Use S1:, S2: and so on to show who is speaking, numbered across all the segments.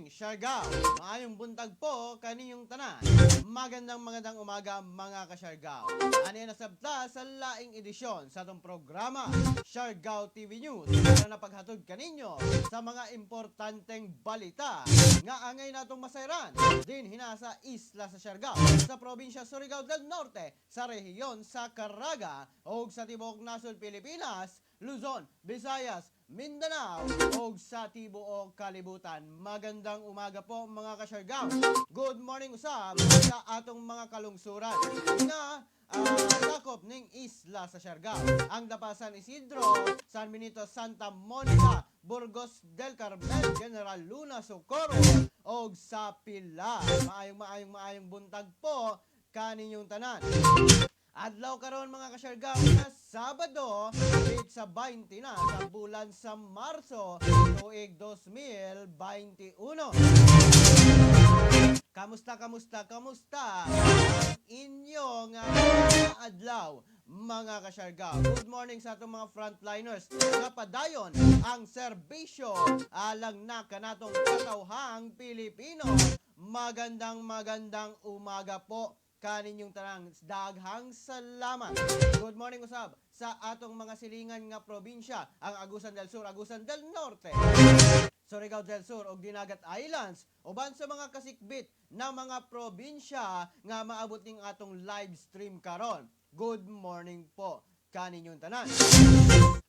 S1: morning, Siargao. Maayong buntag po kaninyong tanan. Magandang umaga mga ka-Siargao. Ano yan nasabta sa laing edisyon sa itong programa, Siargao TV News. Para napaghatod kaninyo sa mga importanteng balita nga angay natong masayran din hinasa isla sa Siargao, sa probinsya Surigao del Norte, sa rehiyon sa Caraga o sa tibok nasod Pilipinas, Luzon, Visayas, Mindanao o sa tibuok kalibutan. Magandang umaga po mga ka-Siargao. Good morning usab sa atong mga kalungsuran na sakop ning isla sa Siargao. Ang Dapasan Isidro, San Benito, Santa Monica, Burgos del Carmel, General Luna, Socorro o sa Pilar. Maayong buntag po kaninyong tanan. Adlaw karon mga ka-Siargao na Sabado, date sa 20 na sa bulan sa Marso, tuig 2021. Kamusta ang inyong adlaw mga ka-Siargao? Good morning sa atong mga frontliners nga padayon ang serbisyo alang na kanatong katawhang Pilipino. Magandang umaga po kaninyong tanang, daghang salamat. Good morning usab sa atong mga silingan nga probinsya, ang Agusan del Sur, Agusan del Norte, Surigao del Sur ug Dinagat Islands, uban sa mga kasikbit na mga probinsya nga maabot ning atong live stream karon. Good morning po kaninyong tanan.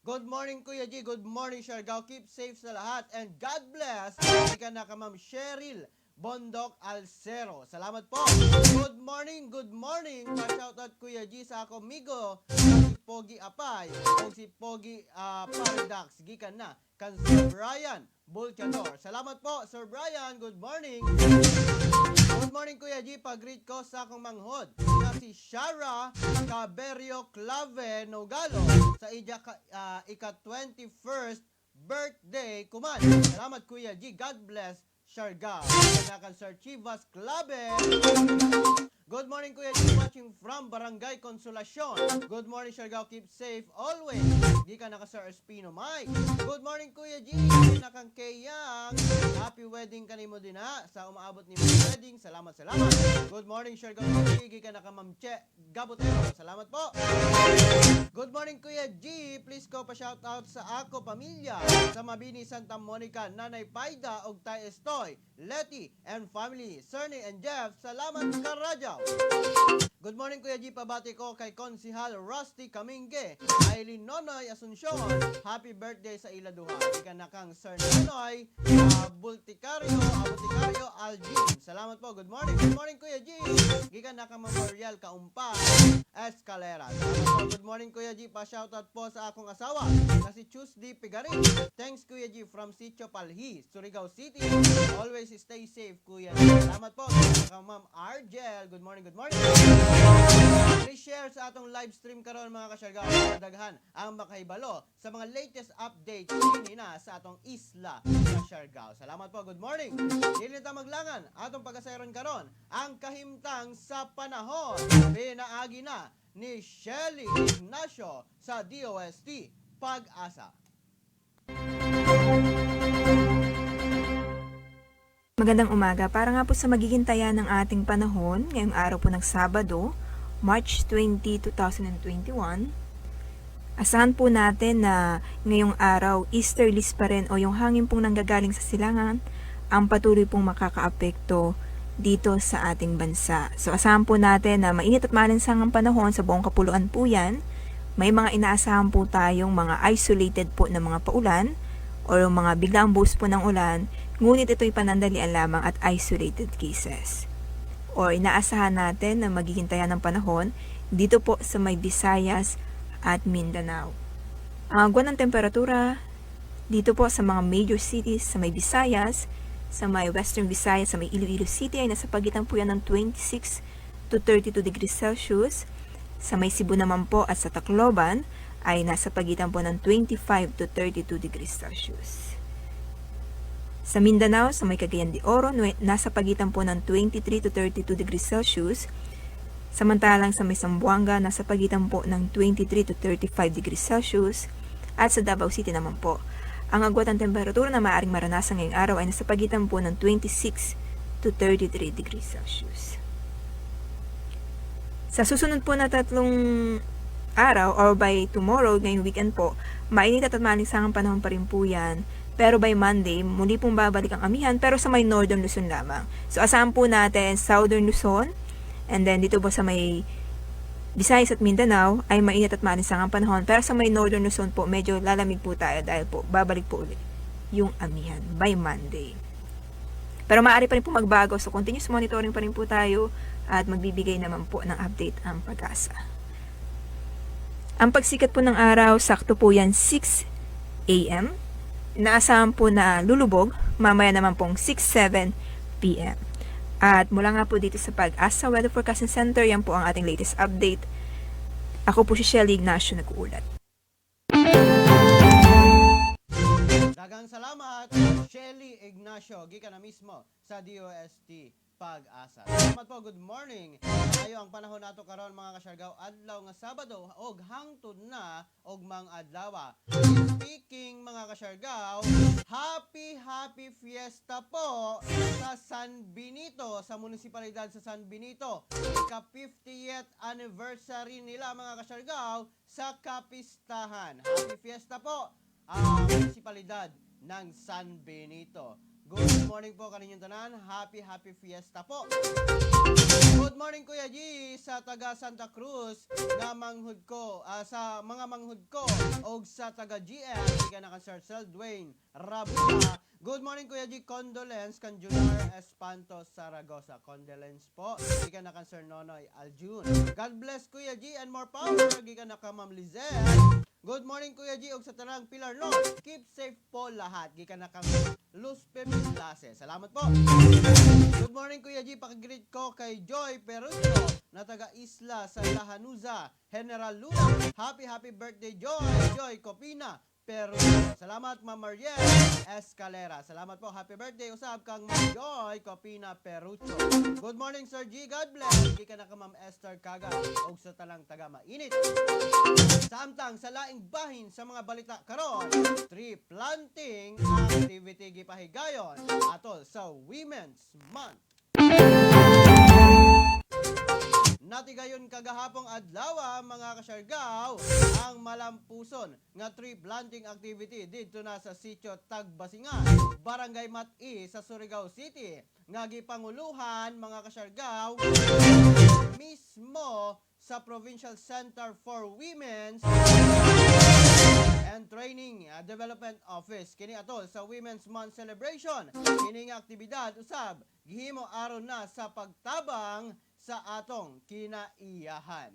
S1: Good morning Kuya G, good morning Siargao. Keep safe sa lahat and God bless. Ika na ka Ma'am Cheryl Bondok Alcero. Salamat po. Good morning. Pa-shoutout Kuya G sa ako amigo si Pogi Apay o si Pogi Paradox. Gikan na kan Sir Brian Bulcador. Salamat po Sir Brian. Good morning. Good morning Kuya G. Pag-greet ko sa akong manghod na si Shara Caberio Clave Nogalo sa ika 21st birthday kuman. Salamat Kuya G. God bless Siargao. Kanakan Sir Chivas Clave. Good morning Kuya G, watching from Barangay Consolacion. Good morning Siargao, keep safe always. Di ka naka Sir Espino Mike. Good morning Kuya G, nakang Keyang. Happy wedding kanimo din ha sa umaabot ni mga wedding. Salamat. Good morning Siargao, di ka naka Ma'am Che Gabotero. Salamat po. Good morning Kuya G, please ko pa shout out sa ako pamilya sa Mabini, Santa Monica, Nanay Paida og Tay Estoy, Letty and family, Cerny and Jeff. Salamat Karajaw. Good morning Kuya G, pabati ko kay Konsihal Rusty Kaminge, Aileen Nonoy Asuncion. Happy birthday sa ila duha. Ika na kang Sir Nonoy Bulticario Algin. Salamat po. Good morning Kuya G. Gikan na kang Memorial Kaumpa Escalera. Salamat po. Good morning Kuya G, pa shoutout po sa akong asawa na si Tuesday Pigarin. Thanks Kuya G from Sitio Palhi, Surigao City. Always stay safe Kuya G. Salamat po. Kang Ma'am Argel. Good morning. Please share sa atong live stream karon mga ka-Siargao para daghan ang makahibalo sa mga latest updates din na sa atong isla sa Siargao. Salamat po. Good morning. Dili ta maglangan atong pagkasayron karon ang kahimtang sa panahon. Pinaagi na ni Shelly Ignacio sa DOST Pag-asa.
S2: Magandang umaga. Para nga po sa magiging taya ng ating panahon, ngayong araw po ng Sabado, March 20, 2021, asahan po natin na ngayong araw, easterlies pa rin o yung hangin pong nanggagaling sa silangan ang patuloy pong makakaapekto dito sa ating bansa. So asahan po natin na mainit at malinsangang panahon sa buong kapuluan po yan. May mga inaasahan po tayong mga isolated po na mga paulan o mga biglang boost po ng ulan. Ngunit ito'y panandalian lamang at isolated cases. O inaasahan natin na magiging taya ng panahon dito po sa may Visayas at Mindanao. Ang agwan ng temperatura dito po sa mga major cities sa may Visayas, sa may Western Visayas, sa may Iloilo City ay nasa pagitan po yan ng 26 to 32 degrees Celsius. Sa may Cebu naman po at sa Tacloban ay nasa pagitan po ng 25 to 32 degrees Celsius. Sa Mindanao, sa may Cagayan de Oro, nasa pagitan po ng 23 to 32 degrees Celsius. Samantalang sa may Zamboanga, nasa pagitan po ng 23 to 35 degrees Celsius. At sa Davao City naman po Ang agwat ng temperatura na maaaring maranasan ngayong araw ay nasa pagitan po ng 26 to 33 degrees Celsius. Sa susunod po na 3 araw or by tomorrow, ngayong weekend po, mainit at malinsangang panahon pa rin po yan. Pero by Monday, muli pong babalik ang amihan pero sa may Northern Luzon lamang. So asahan po natin Southern Luzon and then dito po sa may Visayas at Mindanao ay mainit at malinsangang panahon. Pero sa may Northern Luzon po, medyo lalamig po tayo dahil po babalik po ulit yung amihan by Monday. Pero maaari pa rin po magbago so continuous monitoring pa rin po tayo at magbibigay naman po ng update ang Pag-asa. Ang pagsikat po ng araw, sakto po yan 6 a.m. Inaasahan po na lulubog, mamaya naman pong 6-7 p.m. At mula nga po dito sa Pag-asa Weather Forecasting Center, yan po ang ating latest update. Ako po si Shelly Ignacio nag-uulat.
S1: Dagang salamat, Shelly Ignacio, gikan na mismo sa DOST Pag-asa. Salamat po, good morning. Ayo ang panahon nato karon mga kasyargaw, adlaw nga Sabado og hangtod na og mang adlaw. Speaking mga kasyargaw, happy fiesta po sa San Benito, sa munisipalidad sa San Benito. Ika 50th anniversary nila mga kasyargaw sa kapistahan. Happy fiesta po ang munisipalidad ng San Benito. Good morning po kaninyong tanan. Happy fiesta po. Good morning Kuya G sa taga Santa Cruz nga manghud ko, sa mga manghud ko og sa taga GM iga na kan Sir Sel Dwayne Rabuta. Good morning Kuya G, condolence kan Junar Espanto Saragosa. Condolence po iga na kan Sir Nonoy Aljun. God bless Kuya G and more power iga na ka Ma'am Lizelle. Good morning Kuya G og sa tanang Pilar no. Keep safe po lahat gikan na kang Luz Pemislase. Salamat po. Good morning Kuya G, pakigreet ko kay Joy Perucho na taga Isla sa Lahanuza, General Luna. Happy birthday Joy Copina Perucho. Salamat Ma'am Mariel Escalera. Salamat po. Happy birthday usab kang Joy Copina Perucho. Good morning Sir G, God bless. Gikan na ka Ma'am Esther Kaga og sa talang taga Mainit. Samtang sa laing bahin sa mga balita karon, tree planting activity gipahigayon atol sa Women's Month. Natigayon kagahapong adlaw mga kasyargaw ang malampuson nga tree planting activity dito na sa sitio Tagbasingan, Barangay Mati sa Surigao City nga gipanguluhan mga kasyargaw mismo sa Provincial Center for Women's and Training Development Office. Kini atol sa Women's Month Celebration. Kini nga aktibidad usab gihimo aron na sa pagtabang sa atong kinaiyahan.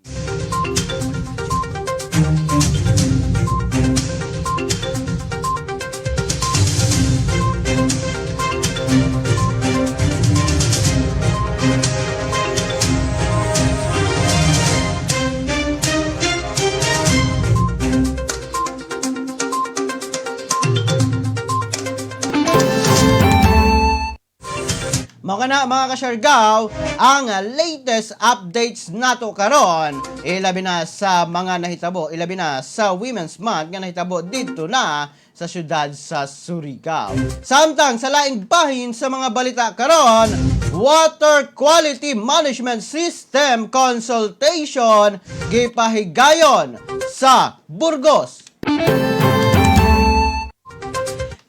S1: Mga na mga kasyargaw, ang latest updates nato karon ilabi na sa mga nahitabo, ilabi na sa Women's Month nga nahitabo dito na sa syudad sa Surigao. Samtang sa laing bahin sa mga balita karon, Water Quality Management System Consultation gipahigayon sa Burgos.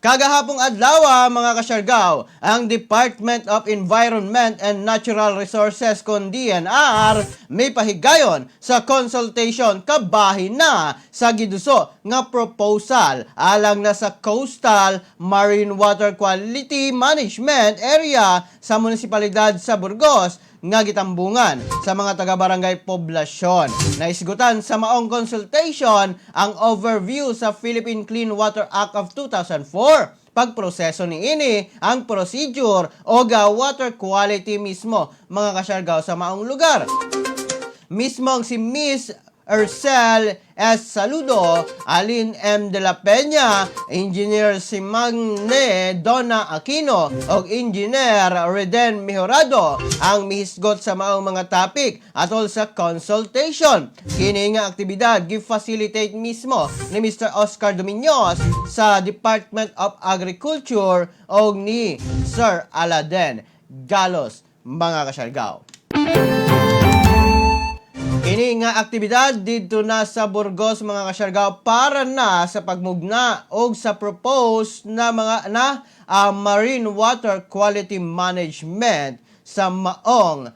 S1: Kagahapong adlaw mga kasyargaw, ang Department of Environment and Natural Resources kon DNR may pahigayon sa consultation kabahin na sa giduso nga proposal alang na sa Coastal Marine Water Quality Management Area sa munisipalidad sa Burgos nga gitambungan sa mga taga-barangay poblasyon. Naisgutan sa maong consultation ang overview sa Philippine Clean Water Act of 2004. Pagproseso ni ini ang procedure o water quality mismo mga kasyargaw sa maong lugar. Mismong si Miss Ercel S. Saludo, Alin M. De La Peña, Engineer Simagne Donna Aquino, o Engineer Reden Mejorado ang mihisgot sa maong mga topic atol sa consultation. Kini nga aktibidad gi-facilitate mismo ni Mr. Oscar Domingos sa Department of Agriculture o ni Sir Aladen Galos, mga kasyargaw. Kini nga aktibidad dito na sa Burgos, mga kasyargaw, para na sa pagmugna o sa propose na mga marine water quality management sa maong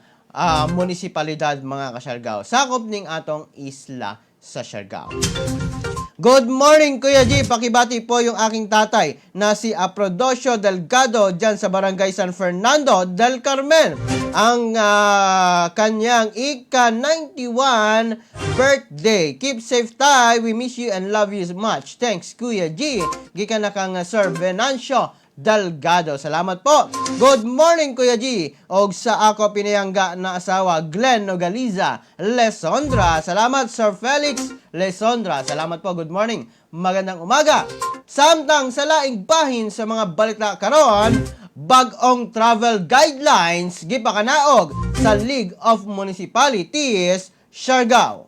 S1: munisipalidad, mga kasyargaw. Sakop ning atong isla sa Siargao. Good morning, Kuya G. Pakibati po yung aking tatay na si Aprodosio Delgado dyan sa Barangay San Fernando del Carmen. Ang kanyang ika-91 birthday. Keep safe, tay. We miss you and love you much. Thanks, Kuya G. Gikan na kang Sir Venancio Delgado. Salamat po. Good morning, Kuya G. Og sa ako pinayangga na asawa, Glenn Nogaliza Lesondra. Salamat, Sir Felix Lesondra. Salamat po. Good morning. Magandang umaga. Samtang sa laing bahin sa mga balita karon, bag-ong travel guidelines gipakanaog sa League of Municipalities, Siargao.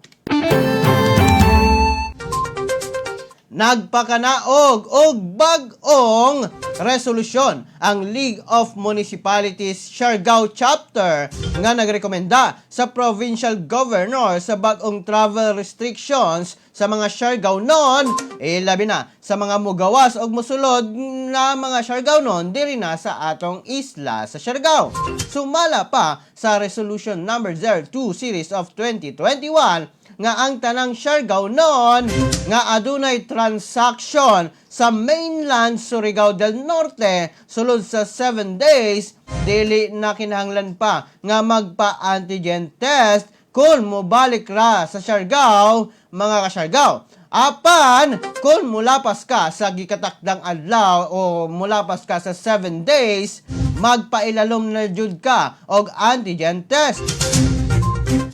S1: Nagpakanaog og bag-ong resolusyon ang League of Municipalities Siargao Chapter nga nagrekomenda sa Provincial Governor sa bag-ong travel restrictions sa mga Siargao non, labi na sa mga mugawas og musulod na mga Siargao non diri na sa atong isla sa Siargao. Sumala pa sa Resolution number 02 Series of 2021 nga ang tanang Siargao non nga adunay transaction sa mainland Surigao del Norte sulod sa 7 days, dili na kinahanglan pa nga magpa-antigen test kung mobalik ra sa Siargao, mga ka-Siargao. Apan, kung mulapas ka sa gikatakdang adlaw o mulapas ka sa 7 days, magpailalom na jud ka og antigen test.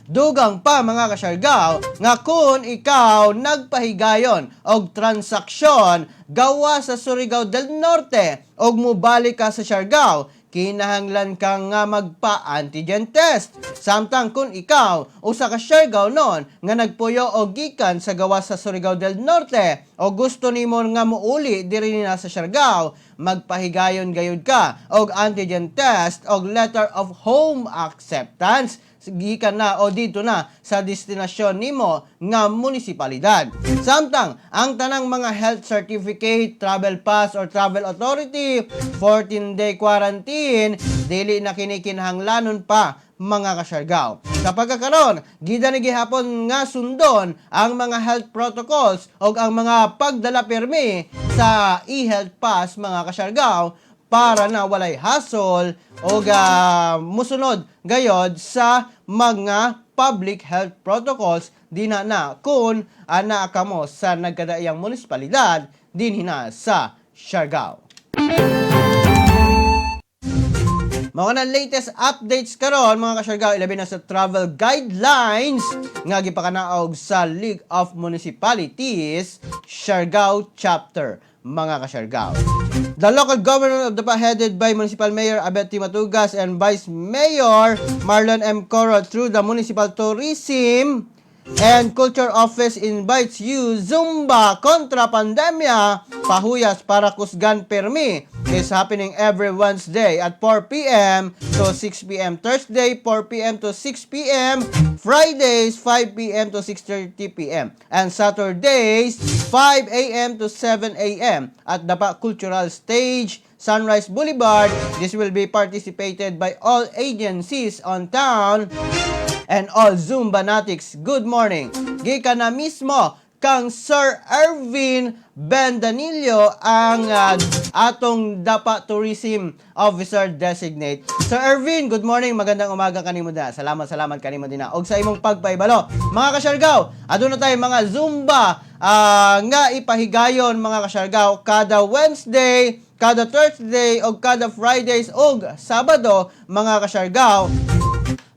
S1: Dugang pa, mga ka-Siargao, nga kung ikaw nagpahigayon og transaksyon gawa sa Surigao del Norte og mubalik ka sa Siargao, kinahanglan ka nga magpa-antigen test. Samtang kung ikaw usa ka Siargao non nga nagpuyo og gikan sa gawa sa Surigao del Norte o gusto nimo nga muuli diri na sa Siargao, magpahigayon gayud ka og antigen test og letter of home acceptance gikan na o dito na sa destinasyon nimo nga munisipalidad. Samtang ang tanang mga health certificate, travel pass or travel authority, 14-day quarantine, dili na kinikinahanglanon pa, mga ka-Siargao. Sa pagkakaroon, gida ni gihapon nga sundon ang mga health protocols o ang mga pagdala permi sa e-health pass, mga ka-Siargao, para na walay hassle o musunod gayod sa mga public health protocols din na kung ana ka mo sa nagkadaiyang munisipalidad din na sa Siargao. Mga na latest updates karon, mga ka-Siargao, ilabi na sa travel guidelines nga gipakanaog sa League of Municipalities Siargao Chapter, mga ka-Siargao. The local government of Dapa, headed by Municipal Mayor Abet Timatugas and Vice Mayor Marlon M. Coro, through the Municipal Tourism and Culture Office, invites you Zumba kontra pandemya pahuyas para kusgan permi is happening every Wednesday at 4 p.m. to 6 p.m. Thursday 4 p.m. to 6 p.m. Fridays 5 p.m. to 6:30 p.m. and Saturdays 5 a.m. to 7 a.m. at Dapa Cultural Stage, Sunrise Boulevard. This will be participated by all agencies on town and all Zumba fanatics. Good morning. Gikan na mismo kang Sir Ervin Bendanillo ang atong Dapa Tourism Officer Designate. Sir Ervin, good morning. Magandang umaga kanimo da. Salamat kanimo din na. Og sa imong pagpaybalo. Mga ka-Siargao, aduna tayo mga Zumba nga ipahigayon, mga ka-Siargao, kada Wednesday, kada Thursday o kada Fridays o Sabado, mga ka-Siargao,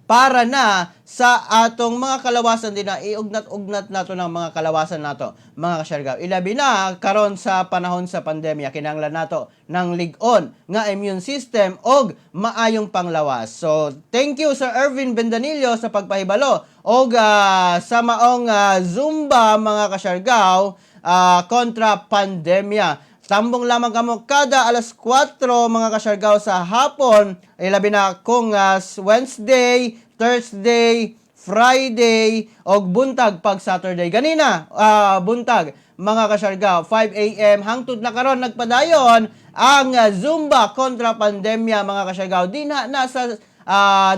S1: para na sa atong mga kalawasan din na iugnat-ugnat nato ng mga kalawasan nato, mga kasyargaw. Ilabi na karon sa panahon sa pandemya, kinahanglan nato ng lig-on nga immune system og maayong panglawas. So, thank you Sir Ervin Bendanillo sa pagpahibalo og sa maong Zumba, mga kasyargaw, kontra pandemya. Tambong lamang kamo kada alas 4, mga kasyargaw, sa hapon. Ilabi na kung Wednesday, Thursday, Friday, og buntag pag Saturday. Ganina, buntag, mga kasyargaw, 5 a.m. hangtod na karon nagpadayon ang Zumba kontra pandemya, mga kasyargaw. Di na nasa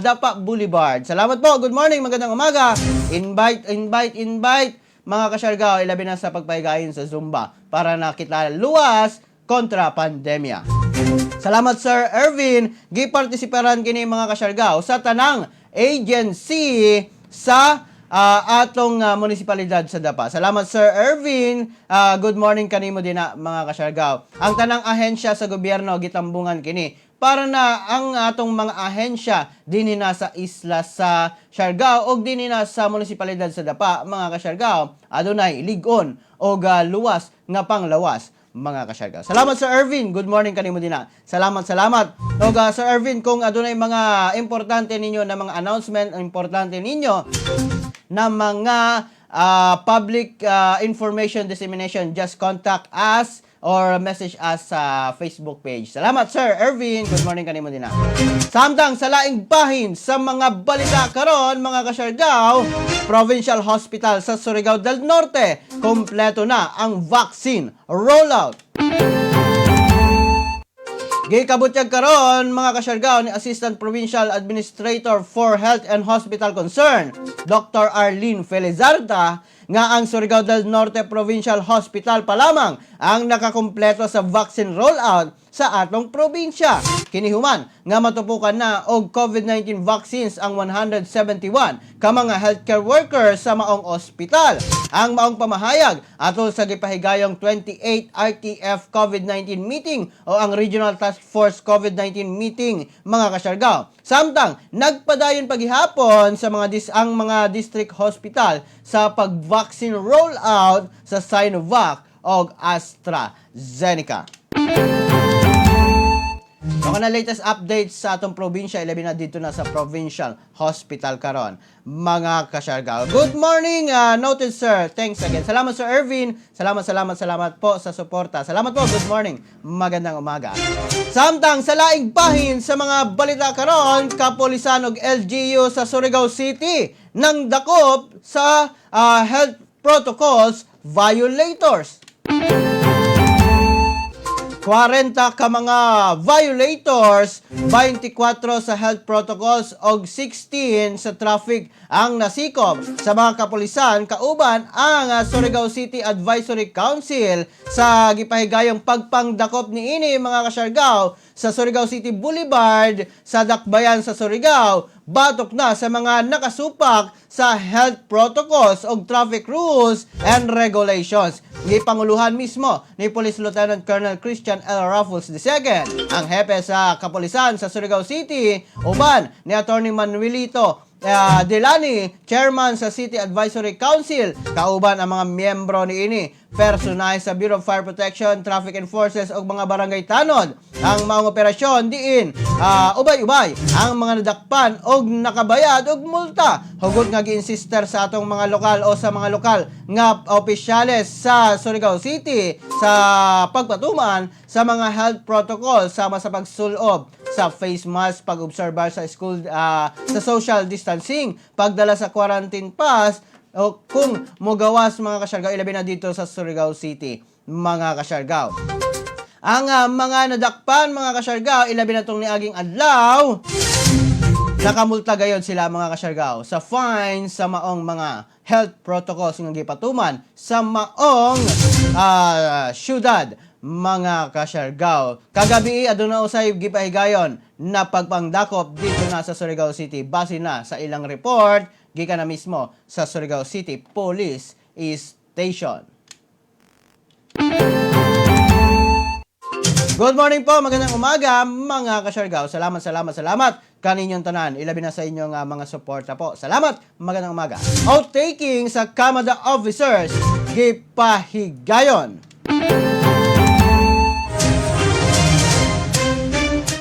S1: Dapa Boulevard. Salamat po. Good morning, magandang umaga. Invite, mga kasyargaw, ilabi na sa pagpahigayon sa Zumba para nakita luwas kontra pandemya. Salamat Sir Ervin. Gipartisiparan kini, mga kasyargaw, sa tanang agency sa atong munisipalidad sa Dapa. Salamat Sir Ervin. Good morning kanimo din na, mga kasyargaw. Ang tanang ahensya sa gobyerno gitambungan kini para na ang atong mga ahensya dinhi na sa isla sa Siargao o dinhi na sa munisipalidad sa Dapa, mga kasyargaw, adunay lig-on o luwas nga panglawas, mga kasyargaw. Salamat Sir Ervin. Good morning kanimo din na. Salamat. Og Sir Ervin, kung adunay mga importante ninyo na mga announcement, importante ninyo na mga public information dissemination, just contact us or message us sa Facebook page. Salamat Sir Ervin. Good morning kanimo din na. Samtang sa laing bahin sa mga balita karon, mga kasyargaw, Provincial Hospital sa Surigao del Norte, kompleto na ang vaccine rollout. Gikabutyag karon, mga kasyargaw, ni Assistant Provincial Administrator for Health and Hospital Concern, Dr. Arlene Felizarda, nga ang Surigao del Norte Provincial Hospital pa lamang ang nakakumpleto sa vaccine rollout sa atong probinsya. Kinihuman nga matupukan na og COVID-19 vaccines ang 171 ka mga healthcare workers sa maong ospital. Ang maong pamahayag atol sa gipahigayong 28 RTF COVID-19 meeting o ang Regional Task Force COVID-19 meeting, mga kasyargaw. Samtang nagpadayon paghihapon sa ang mga district hospital sa pag-vaccine rollout sa Sinovac o AstraZeneca. Mga na latest updates sa atong probinsya, ilabi na dito na sa Provincial Hospital karon, mga kasyargaw. Good morning, noted sir. Thanks again. Salamat Sir Ervin. Salamat po sa suporta. Salamat po. Good morning. Magandang umaga. Samtang sa laing bahin sa mga balita karon, kapulisan og LGU sa Surigao City nang dakop sa health protocols violators. 40 ka mga violators, 24 sa health protocols og 16 sa traffic ang nasikop sa mga kapulisan kauban ang Surigao City Advisory Council sa gipahigayong pagpangdakop niini, mga kasyargaw, sa Surigao City Boulevard sa Dakbayan sa Surigao, batok na sa mga nakasupak sa health protocols o traffic rules and regulations. Gipanguluhan mismo ni Police Lieutenant Colonel Christian L. Raffles II, ang hepe sa kapulisan sa Surigao City, uban ni Attorney Manuelito Delani, chairman sa City Advisory Council, kauban ang mga miyembro ni ini, personay sa Bureau of Fire Protection, Traffic Enforcers o mga barangay tanod. Ang mga operasyon diin ubay-ubay ang mga nadakpan og nakabayad og multa. Hugot nga gi-insister sa atong mga lokal o sa mga lokal nga opisyales sa Surigao City sa pagpatuman sa mga health protocol sama sa pagsulob sa face mask, pag-obserbar sa school sa social distancing, pagdala sa quarantine pass o kung mogawas, mga kasyargaw, ilabi na dito sa Surigao City, mga kasyargaw. Ang mga nadakpan, mga kasyargaw, ilabi na itong niaging adlaw, nakamulta gayod sila, mga kasyargaw, sa fine sa maong mga health protocols ng gipatuman sa maong syudad, mga kasyargaw. Kagabi aduna usay gipahigayon na pagpangdakop dito na sa Surigao City base na sa ilang report gikan na mismo sa Surigao City Police Station. Good morning po, magandang umaga mga kasyargaw. Salamat kaninyong tanan. Ilabi na sa inyong mga suporta po. Salamat, magandang umaga. Outtaking sa Kamada officers, gipahigayon.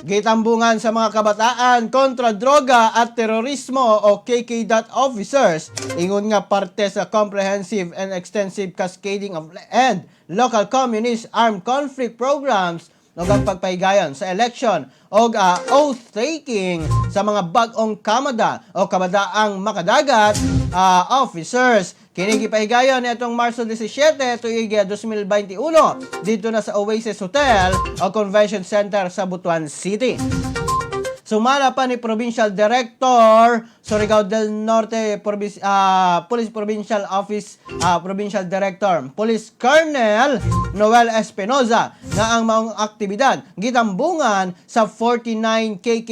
S1: Gitambungan sa mga kabataan kontra droga at terorismo o KK officers. Ingon nga parte sa comprehensive and extensive cascading of and local communist armed conflict programs o ang pagpahigayon sa election o oath-taking sa mga bagong kamada o kabadaang makadagat officers. Kinigipahigayon itong Marso 17, tuig 2021 dito na sa Oasis Hotel o Convention Center sa Butuan City. Sumala pa ni Provincial Director Surigao del Norte Police Provincial Office Provincial Director Police Colonel Noel Espinoza nga ang maong aktibidad gitambungan sa 49 KK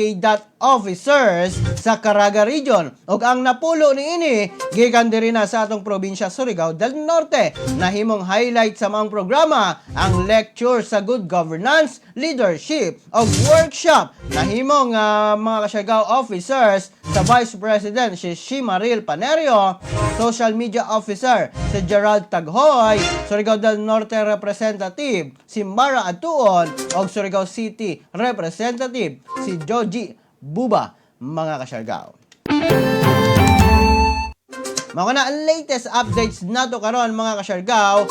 S1: officers sa Caraga Region ug ang napulo niini gikan diri na sa atong probinsya Surigao del Norte. Nahimong highlight sa maong programa ang lecture sa good governance, leadership ug workshop nahimong mga kasyargaw officers sa Vice President si Shimaril Panerio, Social Media Officer si Gerald Taghoy, Surigao del Norte Representative si Mara Atuon ug Surigao City Representative si Joji Buba, mga kasyargaw. Mga na ang latest updates nato karon mga kasyargaw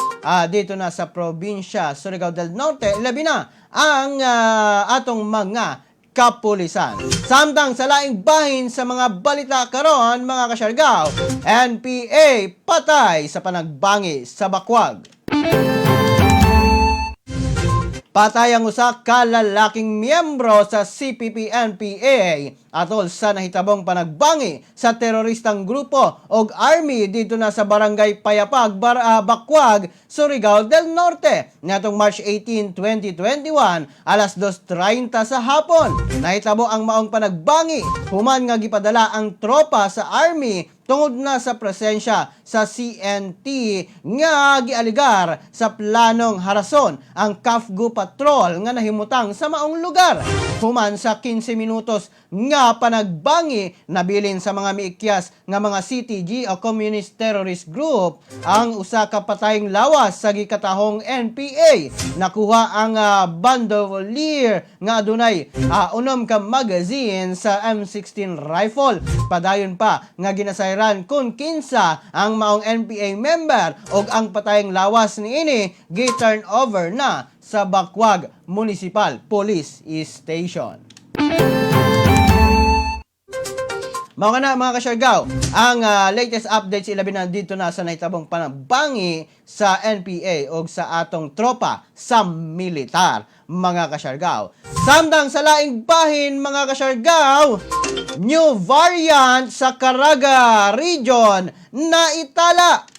S1: dito na sa probinsya Surigao del Norte, labi na ang atong mga kapulisan. Samtang sa laing bahin sa mga balita karon mga kasyargaw, NPA patay sa panagbangi sa Bakwag. Patay ang usa ka lalaking miyembro sa CPP-NPA atol sa nahitabong panagbangi sa teroristang grupo og army dito na sa Barangay Payapag, Bakwag, Surigao del Norte. Nitong March 18, 2021, alas 2:30 sa hapon. Nahitabo ang maong panagbangi human nga gipadala ang tropa sa army tungod na sa presensya sa CNT nga gialigar sa planong harason ang CAFGU patrol nga nahimutang sa maong lugar. Human sa 15 minutos nga panagbangi nabilin sa mga miikyas nga mga CTG o Communist Terrorist Group ang usa ka patayng lawas sa gikatahong NPA. Nakuha ang bandolier nga adunay unom ka magazine sa M16 rifle. Padayon pa nga ginasayran kung kinsa ang maong NPA member ug ang patayng lawas niini gi-turn over na sa Bakwag Municipal Police Station. Mga kasyargaw, ang latest updates ilabi na dito na sa nahitabong panagbangi sa NPA o sa atong tropa sa militar, mga kasyargaw. Samtang sa laing bahin, mga kasyargaw, new variant sa Caraga Region na itala.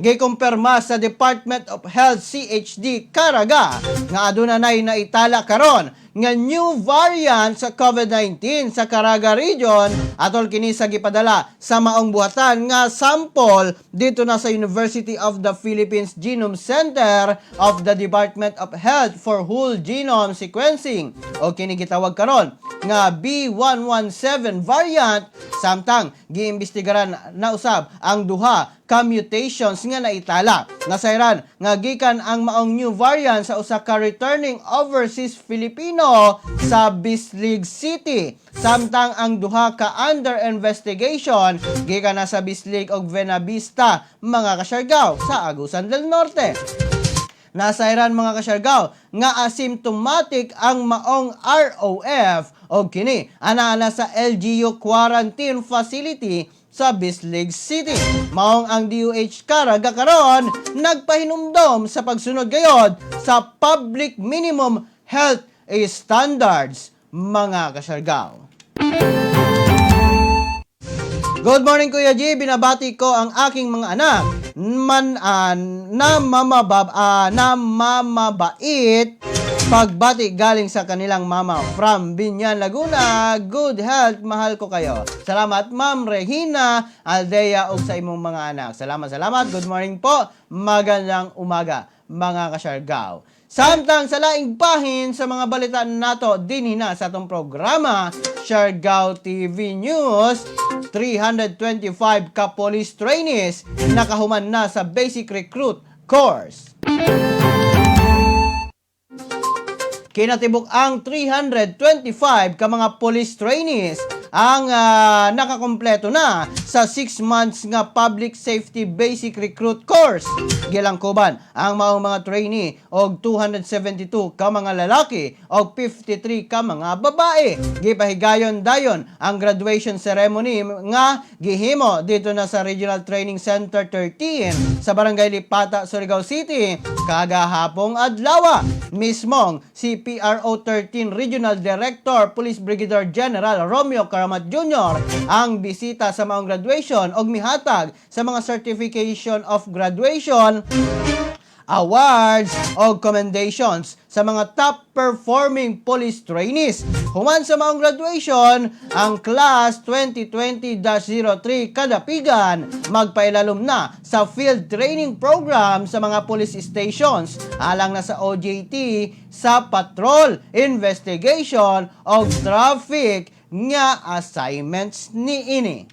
S1: Gikumpirma sa Department of Health CHD Caraga nga aduna nay naitala karon nga new variant sa COVID-19 sa Caraga Region atol kini sa gipadala sa maong buhatan nga sample dito na sa University of the Philippines Genome Center of the Department of Health for Whole Genome Sequencing o kini gitawag karon nga B117 variant. Samtang giimbestigaran na usab ang duha ka mutations nga naitala. Nasayran nga gikan ang maong new variant sa usa ka returning overseas Filipino sa Bislig City. Samtang ang duha ka under investigation gikan na sa Bislig ug Buenavista, mga kasyargaw, sa Agusan del Norte. Nasayran mga kasyargaw nga asymptomatic ang maong ROF o kini ana sa LGU quarantine facility sa Bislig City. Maong ang DOH Caraga karon nagpahinumdom sa pagsunod gayod sa public minimum health standards, mga kasyargaw. Good morning Kuya G, binabati ko ang aking mga anak na mamabait Pagbati galing sa kanilang mama from Binyan, Laguna. Good health, mahal ko kayo. Salamat Ma'am Regina Aldea ug sa imong mga anak. Salamat. Good morning po. Magandang umaga mga kasyargaw. Samtang sa laing bahin sa mga balita nato dinhi na sa atong programa Siargao TV News, 325 ka police trainees nakahuman na sa basic recruit course. Kinatibuk ang 325 ka mga police trainees ang nakakompleto na sa 6 months nga Public Safety Basic Recruit Course. Gilangkuban ang mga trainee og 272 ka mga lalaki og 53 ka mga babae. Gipahigayon dayon ang graduation ceremony nga gihimo dito na sa Regional Training Center 13 sa Barangay Lipata, Surigao City kagahapong adlaw. Mismong si PRO 13 Regional Director Police Brigadier General Romeo Karamat Jr. ang bisita sa maong graduation og mihatag sa mga certification of graduation, awards o commendations sa mga top performing police trainees. Human sa maong graduation, ang class 2020-03 Kadapigan magpailalom na sa field training program sa mga police stations alang na sa OJT sa patrol, investigation o traffic nga assignments niini.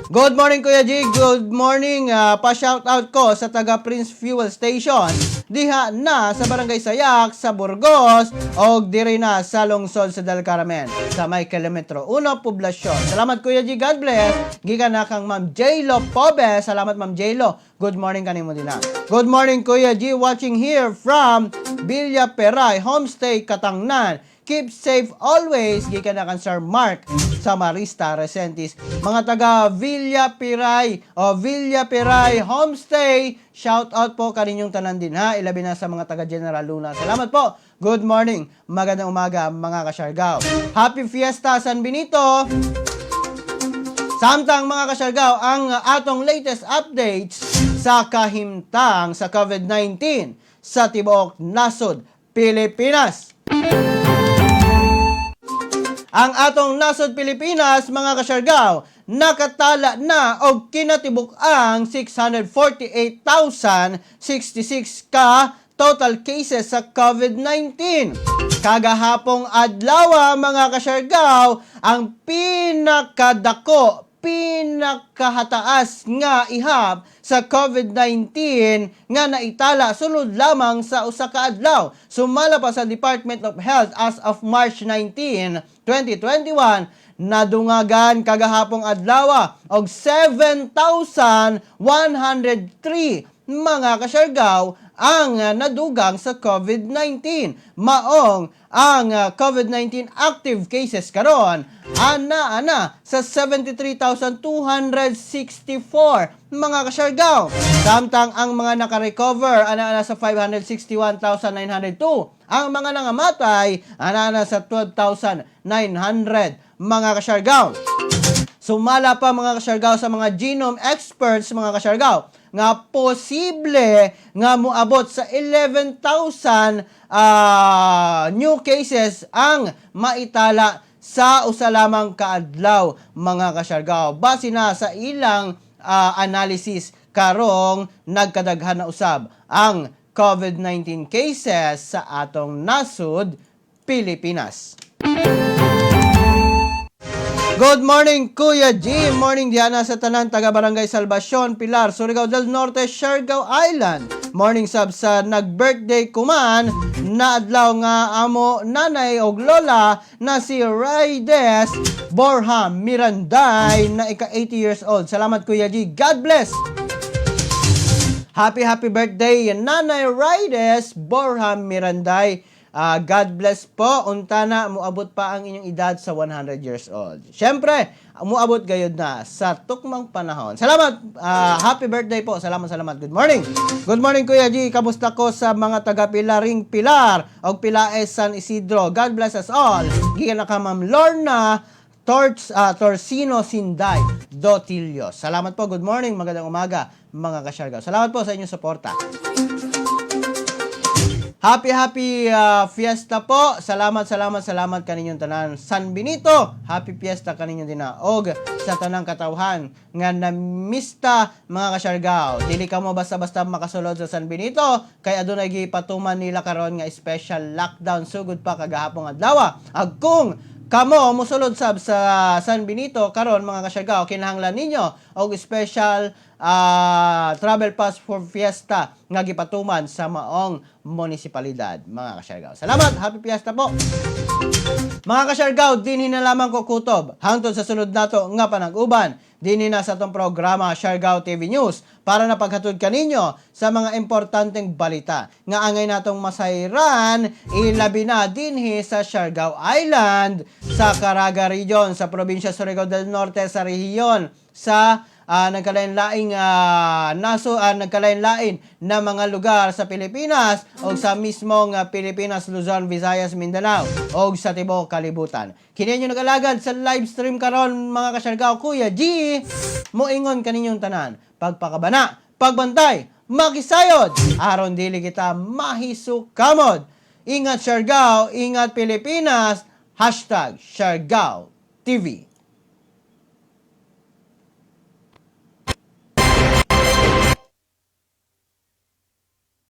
S1: Good morning Kuya G, good morning. Pa-shoutout ko sa taga Prince Fuel Station diha na sa Barangay Sayak sa Burgos o diri na sa lungsod sa Del Carmen sa may kilometro 1 poblasyon. Salamat Kuya G, God bless. Gikan na kang Ma'am J-Lo Pobe. Salamat Ma'am J-Lo. Good morning kanimo din na. Good morning Kuya G, watching here from Villa Peray Homestay Katangnan. Keep safe always. Gikan na kan Sir Mark sa Marista Resentis. Mga taga Villa Peray o Villa Peray Homestay, shout out po kaninyong tanan din ha. Ilabi na sa mga taga General Luna. Salamat po. Good morning. Magandang umaga mga kasyargaw. Happy Fiesta San Benito. Samtang mga kasyargaw, ang atong latest updates sa kahimtang sa COVID-19 sa tibuok nasod Pilipinas. Ang atong nasod Pilipinas, mga kasyargaw, nakatala na og kinatibuk ang 648,066 ka total cases sa COVID-19. Kagahapong adlaw, mga kasyargaw, ang pinakahataas nga ihap sa COVID-19 nga naitala sulod lamang sa usa ka adlaw. Sumala pa sa Department of Health as of March 19, 2021, nadungagan kagahapong adlaw og 7,103 mga kasyargaw ang nadugang sa COVID-19. Maong ang COVID-19 active cases karon ana sa 73,264 mga kasyargaw. Samtang ang mga naka-recover ana sa 561,902. Ang mga nangamatay ana sa 12,900 mga kasyargaw. Sumala pa mga kasyargaw sa mga genome experts mga kasyargaw nga posible nga moabot sa 11,000 new cases ang maitala sa usa lamang kaadlaw mga kasyargaw. Base na sa ilang analysis karong nagkadaghan na usab ang COVID-19 cases sa atong nasud Pilipinas. Good morning, Kuya G. Morning Diana sa tanan taga Barangay Salvacion, Pilar, Surigao del Norte, Siargao Island. Morning sub sa nag-birthday kuman na adlaw nga amo nanay og lola na si Raides Borham Miranday na ika 80 years old. Salamat Kuya G. God bless. Happy birthday Nanay Raides Borham Miranday. God bless po. Unta na, muabot pa ang inyong edad sa 100 years old. Siyempre, muabot gayod na sa tukmang panahon. Salamat. Happy birthday po. Salamat. Good morning. Good morning, Kuya G. Kamusta ko sa mga taga-Pilaring Pilar o Pilaes San Isidro? God bless us all. Giyan na ka, Ma'am Lorna Torcino Sinday Dotilio. Salamat po. Good morning. Magandang umaga, mga kasyargaw. Salamat po sa inyong suporta. Happy fiesta po. Salamat kaninyong tanan. San Benito, happy fiesta kaninyong dinaog sa tanang katawhan nga namista mga kasyargaw. Dili ka mo basta-basta makasulod sa San Benito kay adunay gipatuman nila karon nga special lockdown sugod pa kagahapon adlaw. Agkung kamo musulod sab sa San Benito karon mga kasyargaw, kinahanglan ninyo og special travel pass for fiesta nga gipatuman sa maong munisipalidad mga kasyargaw. Salamat, happy fiesta po. Mga kasyargaw, dinhi na lamang ko kutob hangtod sa sunod nato nga panag-uban dinhi na sa atong programa Siargao TV News para na paghatod kaninyo sa mga importanteng balita nga angay natong masayran ilabi na dinhi sa Siargao Island sa Caraga Region sa probinsya Surigao del Norte sa rehiyon sa nagkalain-laing nagkalain-lain na mga lugar sa Pilipinas o sa mismong Pilipinas, Luzon, Visayas, Mindanao o sa tibuok kalibutan. Kini nyo nag-alagad sa live stream karon mga kasyargaw, Kuya G, moingon kaninyong tanan, pagpakabana, pagbantay, makisayod, aron dili kita mahisukamod. Ingat Siargao, ingat Pilipinas, #Siargao TV.